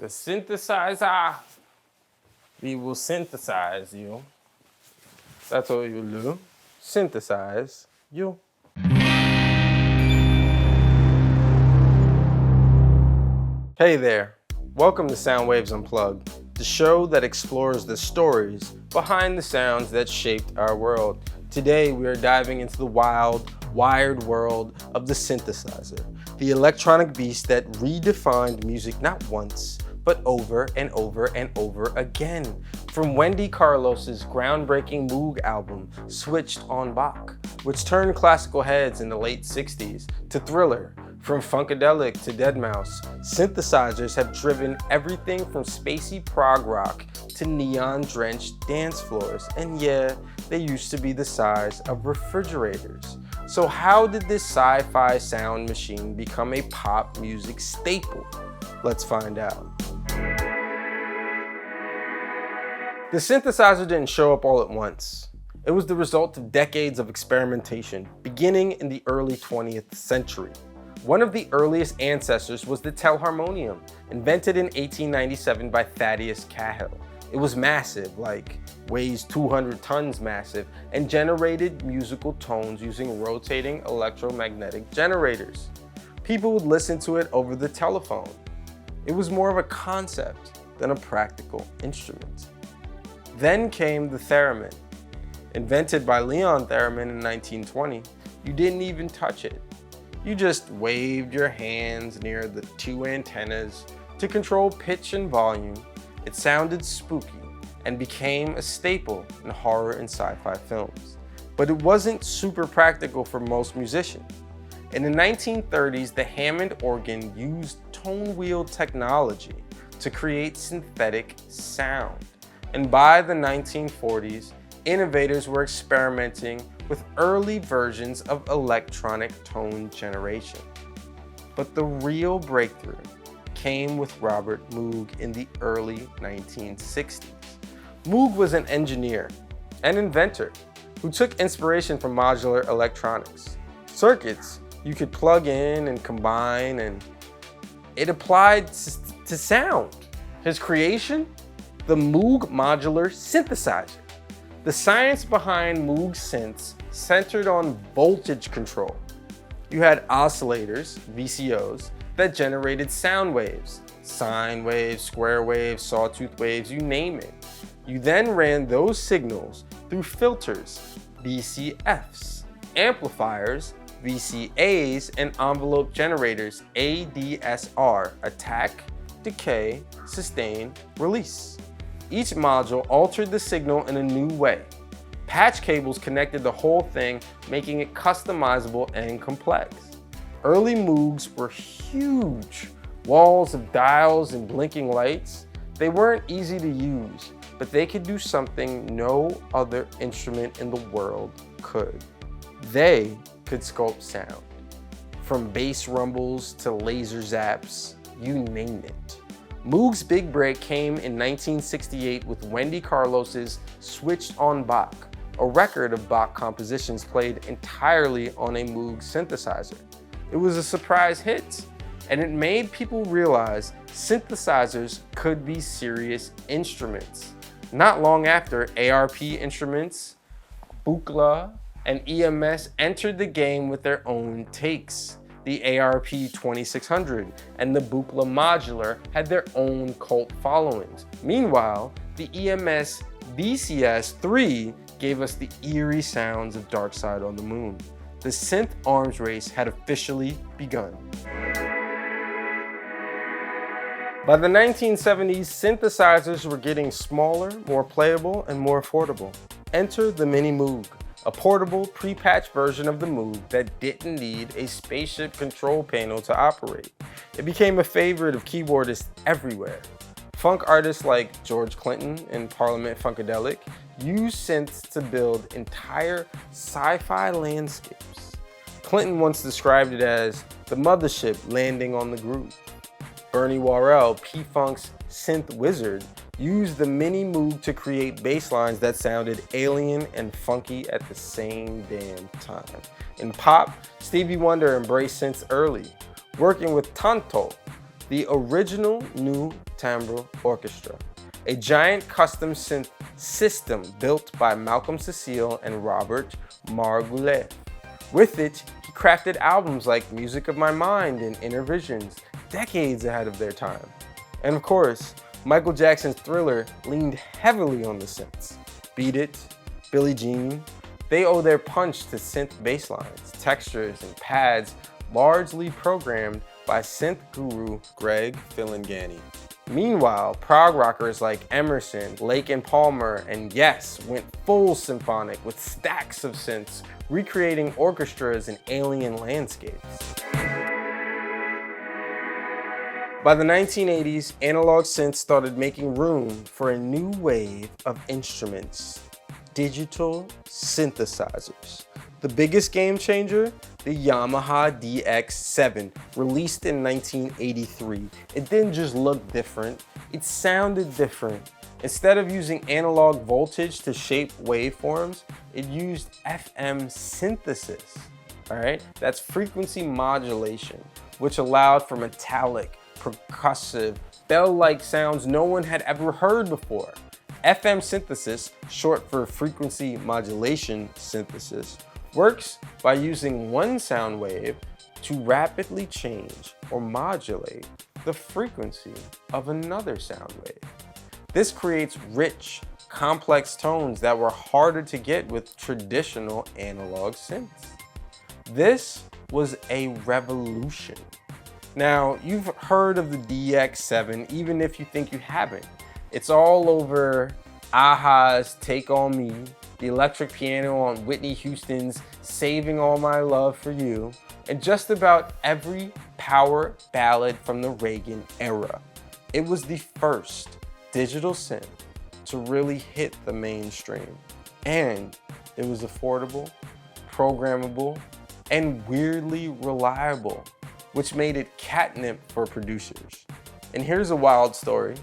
The synthesizer. We will synthesize you. That's what you do. Synthesize you. Hey there. Welcome to Soundwaves Unplugged, the show that explores the stories behind the sounds that shaped our world. Today we are diving into the wild, wired world of the synthesizer, the electronic beast that redefined music not once, but over and over and over again. From Wendy Carlos's groundbreaking Moog album, Switched on Bach, which turned classical heads in the late 60s, to Thriller. From Funkadelic to Deadmau5, synthesizers have driven everything from spacey prog rock to neon-drenched dance floors. And yeah, they used to be the size of refrigerators. So how did this sci-fi sound machine become a pop music staple? Let's find out. The synthesizer didn't show up all at once. It was the result of decades of experimentation, beginning in the early 20th century. One of the earliest ancestors was the telharmonium, invented in 1897 by Thaddeus Cahill. It was massive, like weighs 200 tons massive, and generated musical tones using rotating electromagnetic generators. People would listen to it over the telephone. It was more of a concept than a practical instrument. Then came the theremin. Invented by Leon Theremin in 1920, you didn't even touch it. You just waved your hands near the two antennas to control pitch and volume. It sounded spooky and became a staple in horror and sci-fi films. But it wasn't super practical for most musicians. In the 1930s, the Hammond organ used tone wheel technology to create synthetic sound. And by the 1940s, innovators were experimenting with early versions of electronic tone generation. But the real breakthrough came with Robert Moog in the early 1960s. Moog was an engineer and inventor who took inspiration from modular electronics. Circuits you could plug in and combine, and it applied to sound. His creation? The Moog modular synthesizer. The science behind Moog synths centered on voltage control. You had oscillators, VCOs, that generated sound waves, sine waves, square waves, sawtooth waves, you name it. You then ran those signals through filters, VCFs, amplifiers, VCAs, and envelope generators, ADSR, attack, decay, sustain, release. Each module altered the signal in a new way. Patch cables connected the whole thing, making it customizable and complex. Early Moogs were huge, walls of dials and blinking lights. They weren't easy to use, but they could do something no other instrument in the world could. They could sculpt sound. From bass rumbles to laser zaps, you name it. Moog's big break came in 1968 with Wendy Carlos's Switched on Bach, a record of Bach compositions played entirely on a Moog synthesizer. It was a surprise hit, and it made people realize synthesizers could be serious instruments. Not long after, ARP instruments, Buchla, and EMS entered the game with their own takes. The ARP 2600 and the Buchla modular had their own cult followings. Meanwhile, the EMS VCS-3 gave us the eerie sounds of Dark Side on the Moon. The synth arms race had officially begun. By the 1970s, synthesizers were getting smaller, more playable, and more affordable. Enter the Mini Moog, a portable, pre-patched version of the Moog that didn't need a spaceship control panel to operate. It became a favorite of keyboardists everywhere. Funk artists like George Clinton and Parliament Funkadelic used synths to build entire sci-fi landscapes. Clinton once described it as the mothership landing on the groove. Bernie Worrell, P-Funk's synth wizard, used the Mini Moog to create bass lines that sounded alien and funky at the same damn time. In pop, Stevie Wonder embraced synths early, working with Tanto, the original new timbre orchestra, a giant custom synth system built by Malcolm Cecile and Robert Margoulet. With it, he crafted albums like Music of My Mind and Inner Visions, decades ahead of their time. And of course, Michael Jackson's Thriller leaned heavily on the synths. Beat It, Billie Jean, they owe their punch to synth bass lines, textures, and pads largely programmed by synth guru Greg Philingani. Meanwhile, prog rockers like Emerson, Lake and Palmer, and Yes went full symphonic with stacks of synths, recreating orchestras and alien landscapes. By the 1980s, analog synths started making room for a new wave of instruments, digital synthesizers. The biggest game changer? The Yamaha DX7, released in 1983. It didn't just look different, it sounded different. Instead of using analog voltage to shape waveforms, it used FM synthesis, all right? That's frequency modulation, which allowed for metallic, percussive, bell-like sounds no one had ever heard before. FM synthesis, short for frequency modulation synthesis, works by using one sound wave to rapidly change or modulate the frequency of another sound wave. This creates rich, complex tones that were harder to get with traditional analog synths. This was a revolution. Now, you've heard of the DX7, even if you think you haven't. It's all over Aha's Take On Me, the electric piano on Whitney Houston's Saving All My Love For You, and just about every power ballad from the Reagan era. It was the first digital synth to really hit the mainstream. And it was affordable, programmable, and weirdly reliable, which made it catnip for producers. And here's a wild story.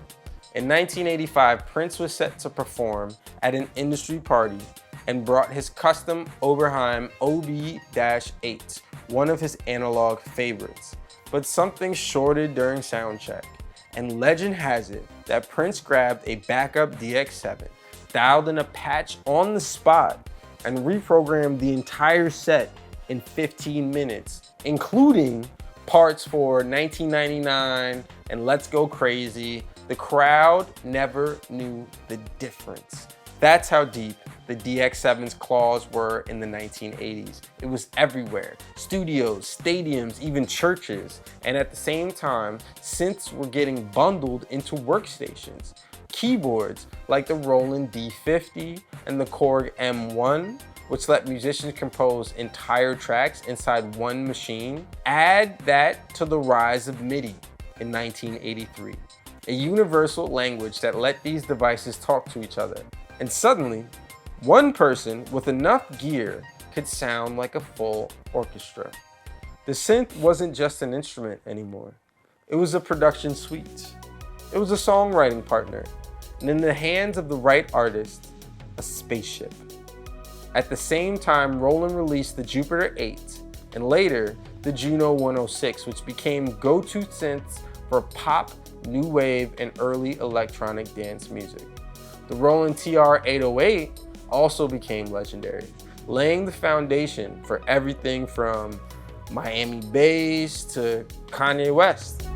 In 1985, Prince was set to perform at an industry party and brought his custom Oberheim OB-8, one of his analog favorites. But something shorted during soundcheck, and legend has it that Prince grabbed a backup DX7, dialed in a patch on the spot, and reprogrammed the entire set in 15 minutes, including parts for 1999 and Let's Go Crazy. The crowd never knew the difference. That's how deep the DX7's claws were in the 1980s. It was everywhere. Studios, stadiums, even churches. And at the same time, synths were getting bundled into workstations. Keyboards like the Roland D50 and the Korg M1, which let musicians compose entire tracks inside one machine. Add that to the rise of MIDI in 1983. A universal language that let these devices talk to each other. And suddenly, one person with enough gear could sound like a full orchestra. The synth wasn't just an instrument anymore. It was a production suite. It was a songwriting partner. And in the hands of the right artist, a spaceship. At the same time, Roland released the Jupiter 8 and later the Juno 106, which became go-to synths for pop, new wave, and early electronic dance music. The Roland TR-808 also became legendary, laying the foundation for everything from Miami bass to Kanye West.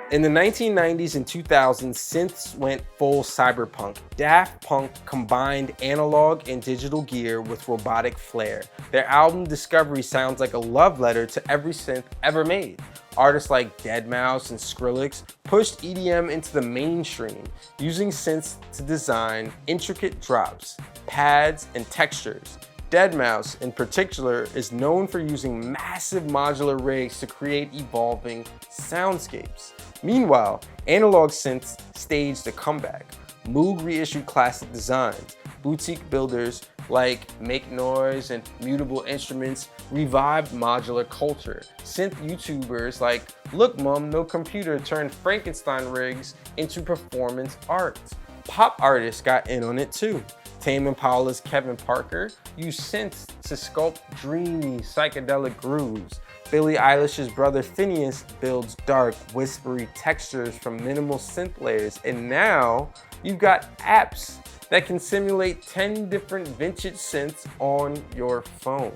In the 1990s and 2000s, synths went full cyberpunk. Daft Punk combined analog and digital gear with robotic flair. Their album Discovery sounds like a love letter to every synth ever made. Artists like deadmau5 and Skrillex pushed EDM into the mainstream, using synths to design intricate drops, pads, and textures. deadmau5 in particular is known for using massive modular rigs to create evolving soundscapes. Meanwhile, analog synths staged a comeback. Moog reissued classic designs. Boutique builders like Make Noise and Mutable Instruments revived modular culture. Synth YouTubers like Look Mum No Computer turned Frankenstein rigs into performance art. Pop artists got in on it too. Tame Impala's Kevin Parker used synths to sculpt dreamy psychedelic grooves. Billie Eilish's brother Phineas builds dark, whispery textures from minimal synth layers, and now you've got apps that can simulate 10 different vintage synths on your phone.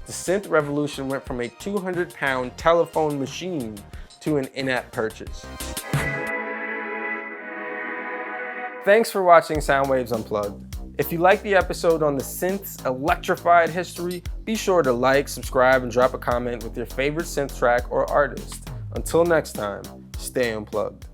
The synth revolution went from a 200-pound telephone machine to an in-app purchase. Thanks for watching Soundwaves Unplugged. If you liked the episode on the synths electrified history, be sure to like, subscribe, and drop a comment with your favorite synth track or artist. Until next time, stay unplugged.